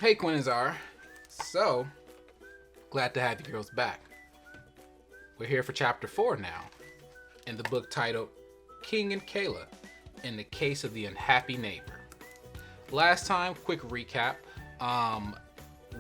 Hey, Quinn and Zara. So, glad to have you girls back. We're here for chapter 4 now, in the book titled King and Kayla, in the Case of the Unhappy Neighbor. Last time, quick recap,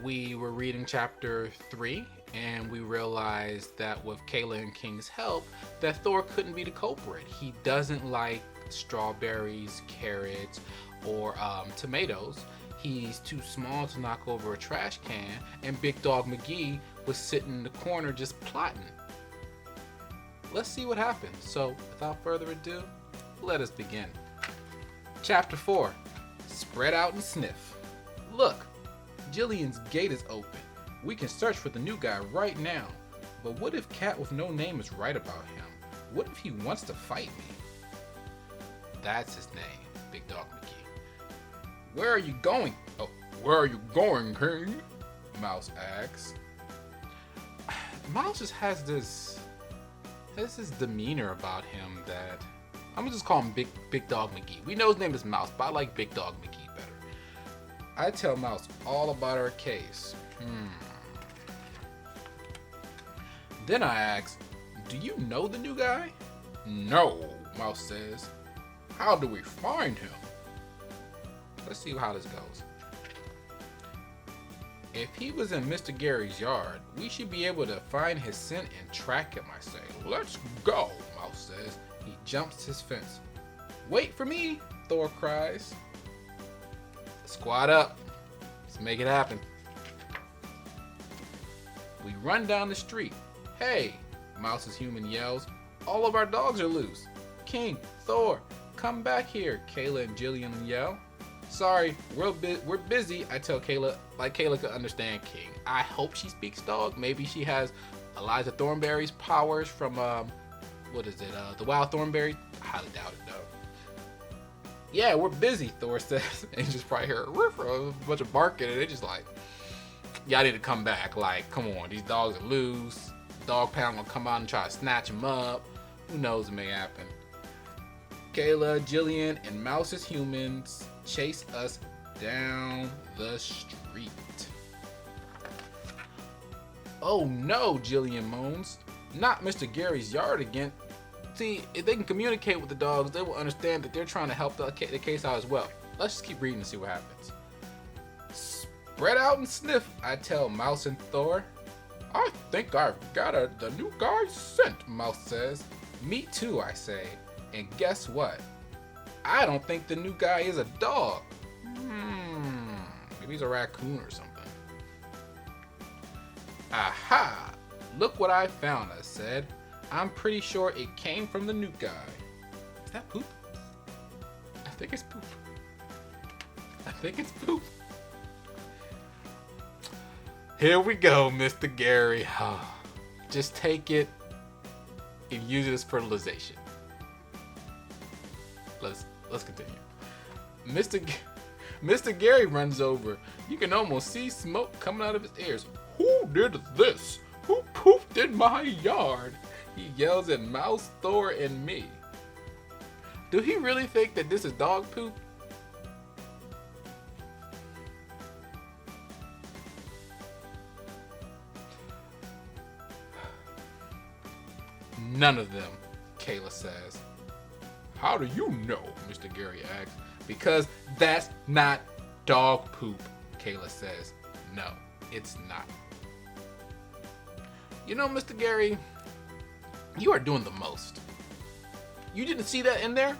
we were reading chapter 3, and we realized that with Kayla and King's help, that Thor couldn't be the culprit. He doesn't like strawberries, carrots, or tomatoes. He's too small to knock over a trash can, and Big Dog McGee was sitting in the corner just plotting. Let's see what happens. So, without further ado, let us begin. Chapter 4. Spread out and sniff. Look, Jillian's gate is open. We can search for the new guy right now. But what if Cat with no name is right about him? What if he wants to fight me? That's his name, Big Dog McGee. Where are you going? Oh, where are you going, King? Mouse asks. Mouse just has this demeanor about him that I'm gonna just call him Big Dog McGee. We know his name is Mouse, but I like Big Dog McGee better. I tell Mouse all about our case. Then I ask, do you know the new guy? No, Mouse says. How do we find him? Let's see how this goes. If he was in Mr. Gary's yard, we should be able to find his scent and track him, I say. Let's go, Mouse says. He jumps his fence. Wait for me, Thor cries. Squad up. Let's make it happen. We run down the street. Hey, Mouse's human yells. All of our dogs are loose. King, Thor, come back here, Kayla and Jillian yell. Sorry, we're busy, I tell Kayla, like Kayla could understand King. I hope she speaks dog. Maybe she has Eliza Thornberry's powers from, the Wild Thornberry? I highly doubt it, though. Yeah, we're busy, Thor says. And you just probably hear a bunch of barking, and they're just like, y'all need to come back. Like, come on, these dogs are loose. Dog pound gonna come out and try to snatch them up. Who knows what may happen. Kayla, Jillian, and Mouse's humans chase us down the street. Oh no, Jillian moans. Not Mr. Gary's yard again. See, if they can communicate with the dogs, they will understand that they're trying to help the case out as well. Let's just keep reading and see what happens. Spread out and sniff, I tell Mouse and Thor. I think I've got the new guy's scent, Mouse says. Me too, I say. And guess what? I don't think the new guy is a dog. Maybe he's a raccoon or something. Aha! Look what I found, I said. I'm pretty sure it came from the new guy. Is that poop? I think it's poop. I think it's poop. Here we go, Mr. Gary. Just take it and use it as fertilization. Let's continue. Mr. Gary runs over. You can almost see smoke coming out of his ears. Who did this? Who pooped in my yard? He yells at Mouse, Thor, and me. Do he really think that this is dog poop? None of them, Kayla says. How do you know? Mr. Gary asks. Because that's not dog poop, Kayla says. No, it's not. You know, Mr. Gary, you are doing the most. You didn't see that in there?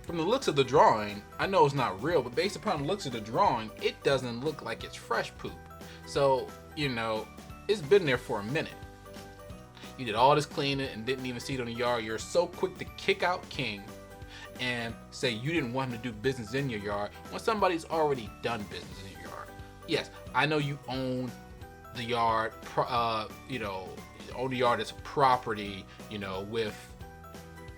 From the looks of the drawing, I know it's not real, but based upon the looks of the drawing, it doesn't look like it's fresh poop. So, it's been there for a minute. You did all this cleaning and didn't even see it on the yard. You're so quick to kick out King and say you didn't want him to do business in your yard when somebody's already done business in your yard. Yes, I know you own the yard, own the yard as property, with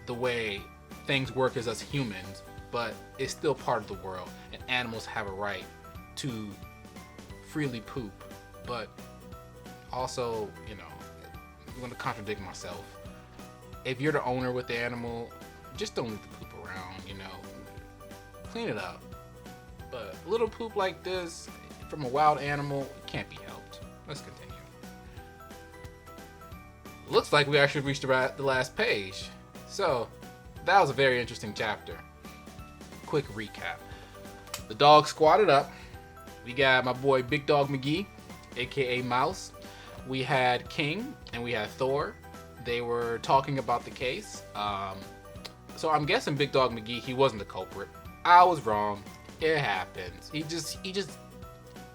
the way things work as us humans, but it's still part of the world, and animals have a right to freely poop. But also, I'm going to contradict myself. If you're the owner with the animal, just don't leave the poop around, clean it up. But little poop like this, from a wild animal, it can't be helped. Let's continue. Looks like we actually reached the last page. So, that was a very interesting chapter. Quick recap. The dog squatted up. We got my boy Big Dog McGee, aka Mouse. We had King and we had Thor. They were talking about the case. So I'm guessing Big Dog McGee, he wasn't the culprit. I was wrong. It happens. He just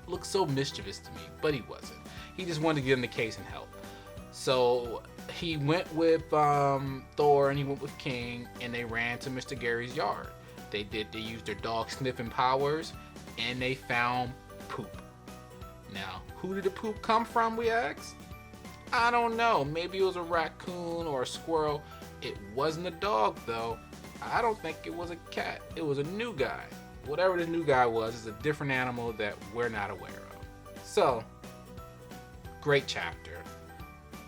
looked so mischievous to me, but he wasn't. He just wanted to get in the case and help. So he went with Thor and he went with King, and they ran to Mr. Gary's yard. They used their dog sniffing powers, and they found poop. Now, who did the poop come from, we ask? I don't know. Maybe it was a raccoon or a squirrel. It wasn't a dog, though. I don't think it was a cat. It was a new guy. Whatever the new guy was is a different animal that we're not aware of. So, great chapter.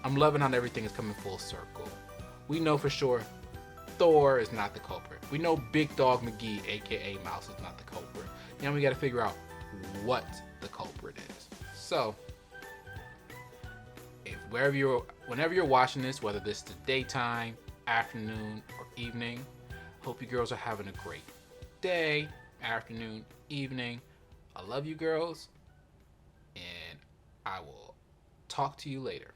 I'm loving how everything is coming full circle. We know for sure Thor is not the culprit. We know Big Dog McGee, aka Mouse, is not the culprit. Now we got to figure out what the culprit is. So, whenever you're watching this, whether this is the daytime, afternoon, or evening, hope you girls are having a great day, afternoon, evening. I love you girls, and I will talk to you later.